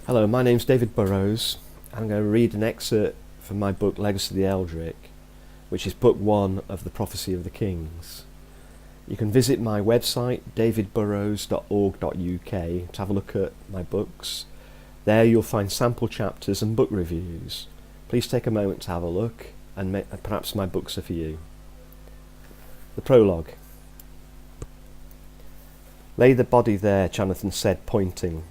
Hello, my name's David Burrows. I'm going to read an excerpt from my book Legacy of the Eldric, which is book 1 of the Prophecy of the Kings. You can visit my website davidburrows.org.uk to have a look at my books. There you'll find sample chapters and book reviews. Please take a moment to have a look, and perhaps my books are for you. The prologue. "Lay the body there," Jonathan said, pointing.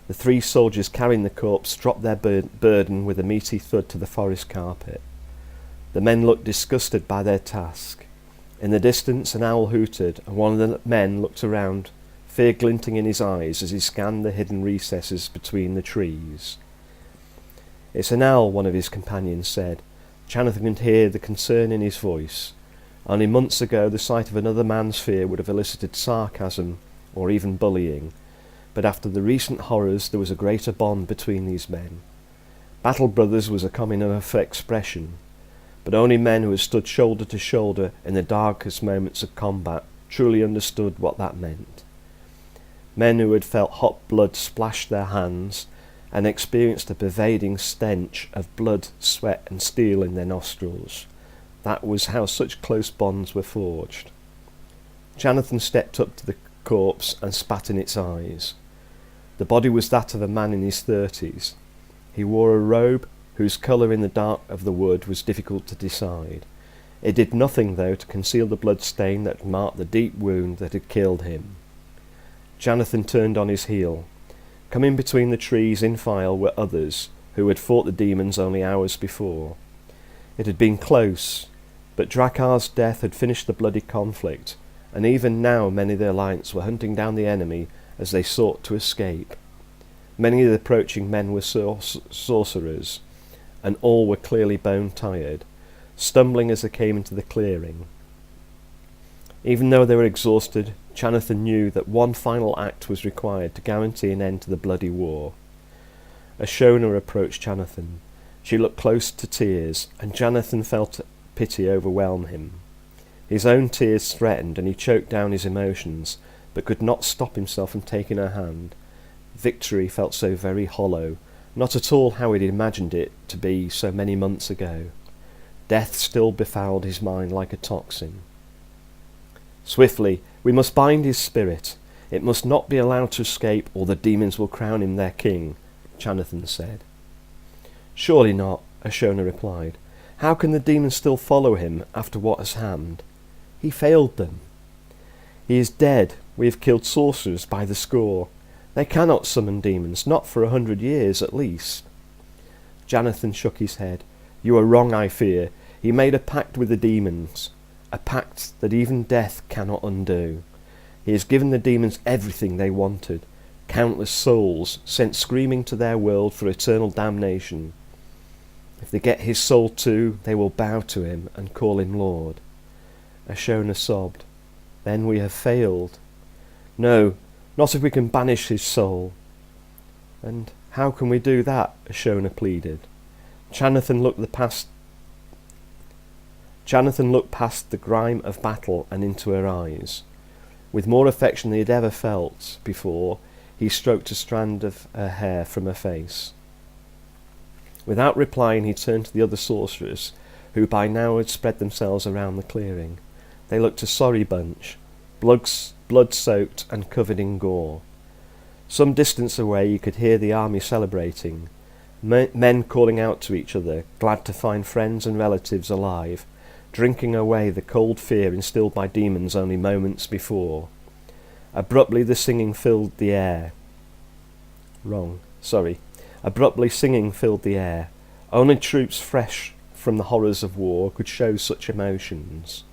The 3 soldiers carrying the corpse dropped their burden with a meaty thud to the forest carpet. The men looked disgusted by their task. In the distance an owl hooted, and one of the men looked around, fear glinting in his eyes as he scanned the hidden recesses between the trees. "It's an owl," one of his companions said. Jonathan could hear the concern in his voice. Only months ago the sight of another man's fear would have elicited sarcasm or even bullying. But after the recent horrors there was a greater bond between these men. Battle brothers was a common enough expression, but only men who had stood shoulder to shoulder in the darkest moments of combat truly understood what that meant. Men who had felt hot blood splash their hands and experienced a pervading stench of blood, sweat and steel in their nostrils. That was how such close bonds were forged. Jonathan stepped up to the corpse and spat in its eyes. The body was that of a man in his 30s. He wore a robe whose colour in the dark of the wood was difficult to decide. It did nothing, though, to conceal the blood stain that marked the deep wound that had killed him. Jonathan turned on his heel. Coming between the trees in file were others who had fought the demons only hours before. It had been close, but Drakar's death had finished the bloody conflict, and even now many of the alliance were hunting down the enemy as they sought to escape. Many of the approaching men were sorcerers, and all were clearly bone-tired, stumbling as they came into the clearing. Even though they were exhausted, Jonathan knew that one final act was required to guarantee an end to the bloody war. Ashona approached Jonathan. She looked close to tears, and Jonathan felt pity overwhelm him. His own tears threatened, and he choked down his emotions, but could not stop himself from taking her hand. Victory felt so very hollow, not at all how he'd imagined it to be so many months ago. Death still befouled his mind like a toxin. "Swiftly, we must bind his spirit. It must not be allowed to escape, or the demons will crown him their king," Jonathan said. "Surely not," Ashona replied. "How can the demons still follow him after what has happened? He failed them. He is dead. We have killed sorcerers by the score. They cannot summon demons, not for 100 years at least." Jonathan shook his head. "You are wrong, I fear. He made a pact with the demons, a pact that even death cannot undo. He has given the demons everything they wanted, countless souls sent screaming to their world for eternal damnation. If they get his soul too, they will bow to him and call him Lord." Ashona sobbed. "Then we have failed." "No, not if we can banish his soul." "And how can we do that?" Ashona pleaded. Jonathan looked past the grime of battle and into her eyes. With more affection than he had ever felt before, he stroked a strand of her hair from her face. Without replying, he turned to the other sorcerers, who by now had spread themselves around the clearing. They looked a sorry bunch, blood-soaked and covered in gore. Some distance away you could hear the army celebrating, men calling out to each other, glad to find friends and relatives alive, drinking away the cold fear instilled by demons only moments before. Abruptly singing filled the air. Only troops fresh from the horrors of war could show such emotions.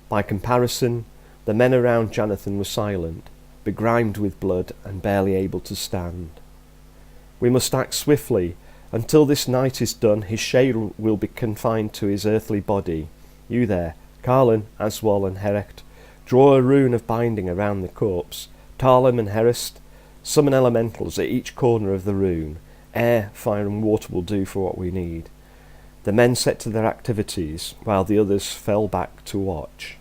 By comparison, the men around Jonathan were silent, begrimed with blood and barely able to stand. "We must act swiftly. Until this night is done, his shade will be confined to his earthly body. You there, Carlin, Aswal and Herecht, draw a rune of binding around the corpse. Tarlem and Herest, summon elementals at each corner of the rune. Air, fire and water will do for what we need." The men set to their activities, while the others fell back to watch.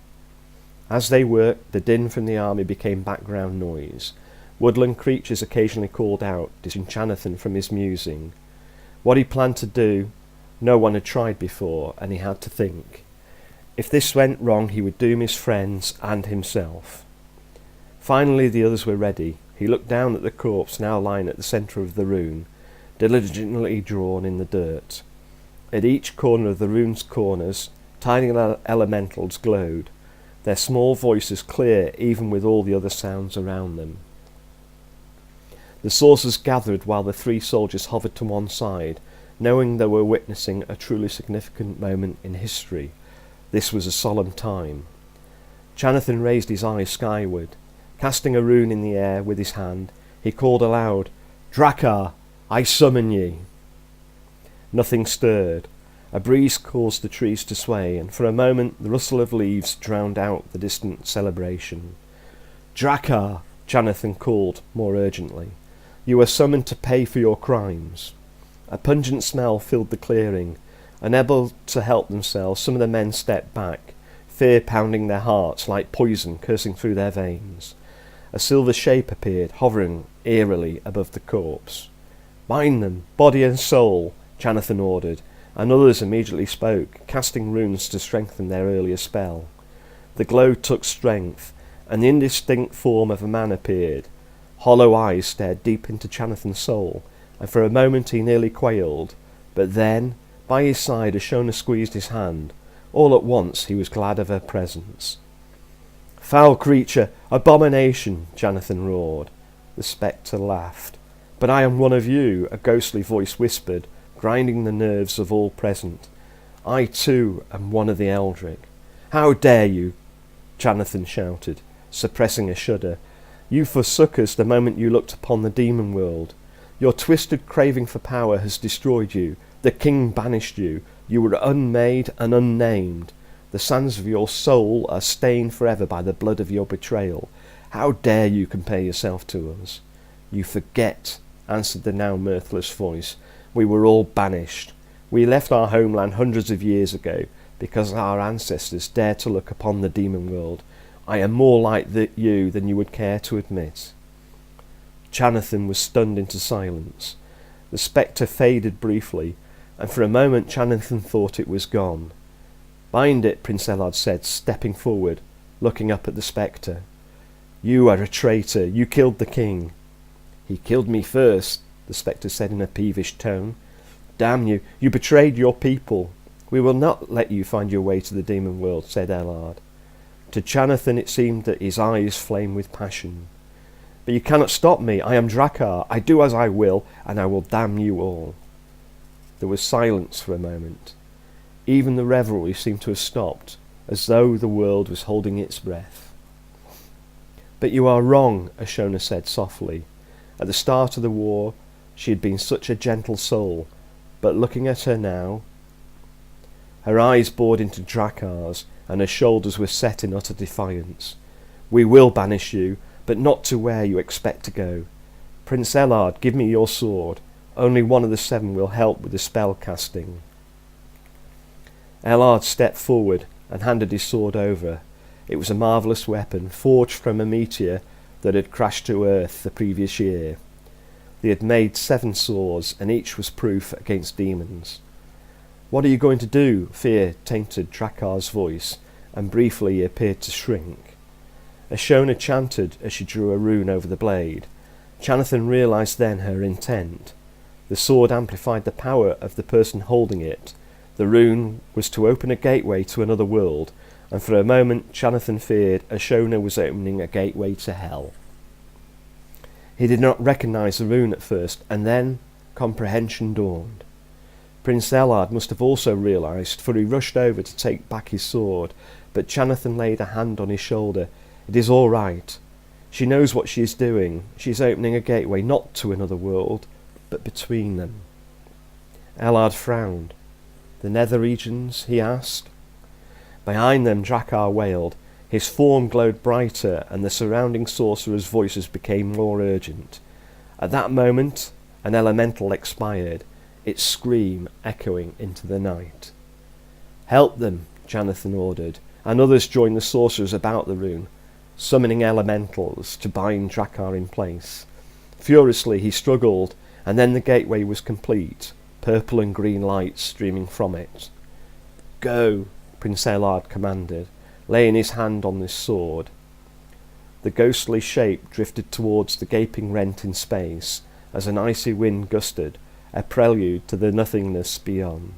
As they worked, the din from the army became background noise. Woodland creatures occasionally called out, distracting Jonathan from his musing. What he planned to do, no one had tried before, and he had to think. If this went wrong, he would doom his friends and himself. Finally the others were ready. He looked down at the corpse now lying at the centre of the rune, diligently drawn in the dirt. At each corner of the rune's corners, tiny elementals glowed, their small voices clear even with all the other sounds around them. The sorcerers gathered while the three soldiers hovered to one side, knowing they were witnessing a truly significant moment in history. This was a solemn time. Jonathan raised his eyes skyward. Casting a rune in the air with his hand, he called aloud, "Drakkar, I summon ye." Nothing stirred. A breeze caused the trees to sway, and for a moment the rustle of leaves drowned out the distant celebration. "Drakkar," Jonathan called more urgently, "you are summoned to pay for your crimes." A pungent smell filled the clearing. Unable to help themselves, some of the men stepped back, fear pounding their hearts like poison coursing through their veins. A silver shape appeared, hovering eerily above the corpse. "Bind them, body and soul," Jonathan ordered, and others immediately spoke, casting runes to strengthen their earlier spell. The glow took strength, and the indistinct form of a man appeared. Hollow eyes stared deep into Jonathan's soul, and for a moment he nearly quailed, but then, by his side, Ashona squeezed his hand. All at once he was glad of her presence. "Foul creature, abomination," Jonathan roared. The spectre laughed. "But I am one of you," a ghostly voice whispered, grinding the nerves of all present. "I too am one of the Eldric." "How dare you?" Jonathan shouted, suppressing a shudder. "You forsook us the moment you looked upon the demon world. Your twisted craving for power has destroyed you. The king banished you. You were unmade and unnamed. The sands of your soul are stained forever by the blood of your betrayal. How dare you compare yourself to us?" "You forget," answered the now mirthless voice. "We were all banished. We left our homeland hundreds of years ago because our ancestors dared to look upon the demon world. I am more like you than you would care to admit." Jonathan was stunned into silence. The spectre faded briefly, and for a moment Jonathan thought it was gone. "Bind it," Prince Ellard said, stepping forward, looking up at the spectre. "You are a traitor. You killed the king." "He killed me first," the spectre said in a peevish tone. "Damn you, you betrayed your people." "We will not let you find your way to the demon world," said Ellard. To Jonathan it seemed that his eyes flamed with passion. "But you cannot stop me. I am Drakkar. I do as I will, and I will damn you all." There was silence for a moment. Even the revelry seemed to have stopped, as though the world was holding its breath. "But you are wrong," Ashona said softly. At the start of the war, she had been such a gentle soul, but looking at her now, her eyes bored into Drakkar's, and her shoulders were set in utter defiance. "We will banish you, but not to where you expect to go. Prince Ellard, give me your sword. Only one of the 7 will help with the spell casting." Ellard stepped forward and handed his sword over. It was a marvellous weapon, forged from a meteor that had crashed to Earth the previous year. They had made 7 swords, and each was proof against demons. "What are you going to do?" Fear tainted Drakkar's voice, and briefly he appeared to shrink. Ashona chanted as she drew a rune over the blade. Jonathan realised then her intent. The sword amplified the power of the person holding it. The rune was to open a gateway to another world, and for a moment Jonathan feared Ashona was opening a gateway to hell. He did not recognise the rune at first, and then comprehension dawned. Prince Ellard must have also realised, for he rushed over to take back his sword, but Jonathan laid a hand on his shoulder. "It is all right. She knows what she is doing. She is opening a gateway not to another world, but between them." Ellard frowned. "The nether regions?" he asked. Behind them Drakkar wailed. His form glowed brighter, and the surrounding sorcerers' voices became more urgent. At that moment an elemental expired, its scream echoing into the night. "Help them," Jonathan ordered, and others joined the sorcerers about the rune. summoning elementals to bind Drakkar in place. Furiously he struggled, and then the gateway was complete, purple and green lights streaming from it. "Go," Prince Elard commanded, laying his hand on this sword. The ghostly shape drifted towards the gaping rent in space as an icy wind gusted, a prelude to the nothingness beyond.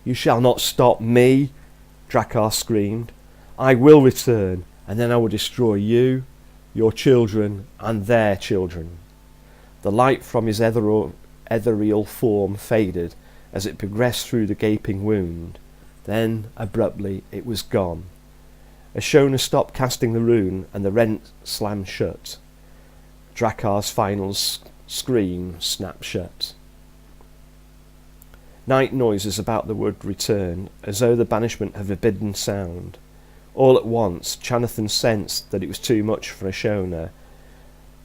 "You shall not stop me," Drakkar screamed. "I will return, and then I will destroy you, your children, and their children." The light from his ethereal form faded as it progressed through the gaping wound. Then, abruptly, it was gone. Ashona stopped casting the rune, and the rent slammed shut. Drakkar's final scream snapped shut. Night noises about the wood returned, as though the banishment had forbidden sound. All at once, Chanathan sensed that it was too much for Ashona.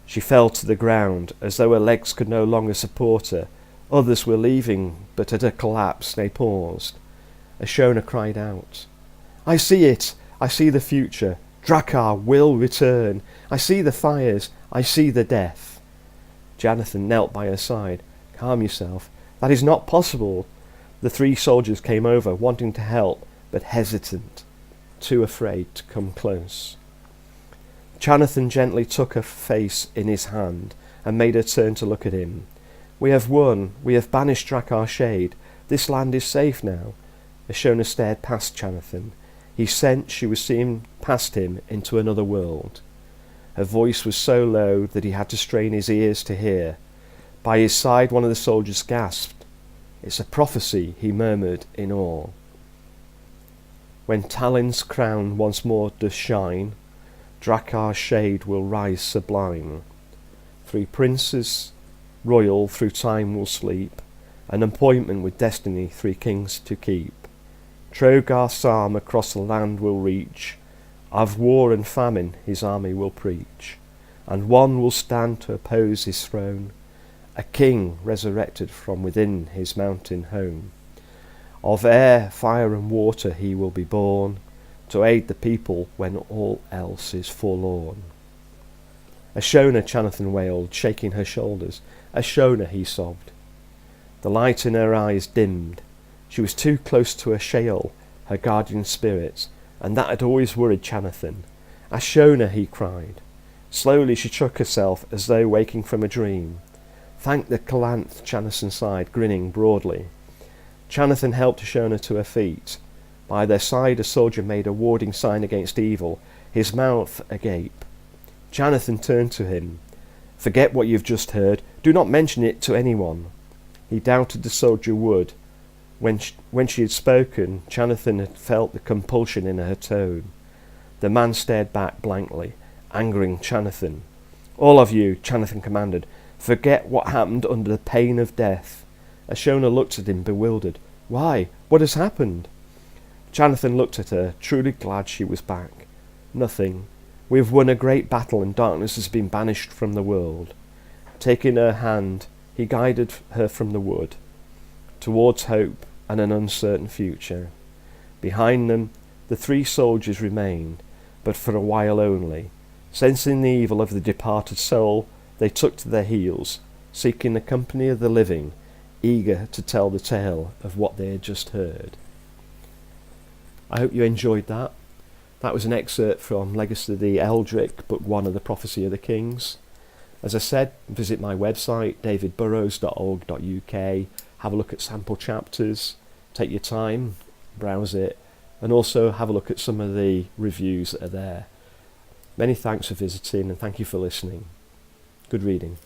She fell to the ground, as though her legs could no longer support her. Others were leaving, but at her collapse they paused. Ashona cried out, "I see it! I see the future. Drakkar will return. I see the fires. I see the death." Jonathan knelt by her side. "Calm yourself. That is not possible." The 3 soldiers came over, wanting to help, but hesitant, too afraid to come close. Jonathan gently took her face in his hand and made her turn to look at him. "We have won. We have banished Drakkar's shade. This land is safe now." Ashona stared past Jonathan. He sensed she was seeing past him into another world. Her voice was so low that he had to strain his ears to hear. By his side one of the soldiers gasped. "It's a prophecy," he murmured in awe. "When Talin's crown once more does shine, Drakkar's shade will rise sublime. 3 princes royal through time will sleep, an appointment with destiny 3 kings to keep. Trogar's psalm across the land will reach, of war and famine his army will preach, and one will stand to oppose his throne, a king resurrected from within his mountain home. Of air, fire and water he will be born, to aid the people when all else is forlorn." "Ashona," Jonathan wailed, shaking her shoulders. "Ashona," he sobbed. The light in her eyes dimmed. She was too close to her Sheol, her guardian spirit, and that had always worried Jonathan. "Ashona," he cried. Slowly she shook herself as though waking from a dream. "Thank the Calanth," Jonathan sighed, grinning broadly. Jonathan helped Ashona to her feet. By their side a soldier made a warding sign against evil, his mouth agape. Jonathan turned to him. "Forget what you've just heard. Do not mention it to anyone." He doubted the soldier would. When she had spoken, Jonathan had felt the compulsion in her tone. The man stared back blankly, angering Jonathan. "All of you," Jonathan commanded, "forget what happened under the pain of death." Ashona looked at him bewildered. "Why? What has happened?" Jonathan looked at her, truly glad she was back. "Nothing. We have won a great battle and darkness has been banished from the world." Taking her hand, he guided her from the wood, towards hope and an uncertain future. Behind them, the 3 soldiers remained, but for a while only. Sensing the evil of the departed soul, they took to their heels, seeking the company of the living, eager to tell the tale of what they had just heard. I hope you enjoyed that. That was an excerpt from Legacy of the Eldric, Book 1 of the Prophecy of the Kings. As I said, visit my website, davidburrows.org.uk, have a look at sample chapters, take your time, browse it, and also have a look at some of the reviews that are there. Many thanks for visiting and thank you for listening. Good reading.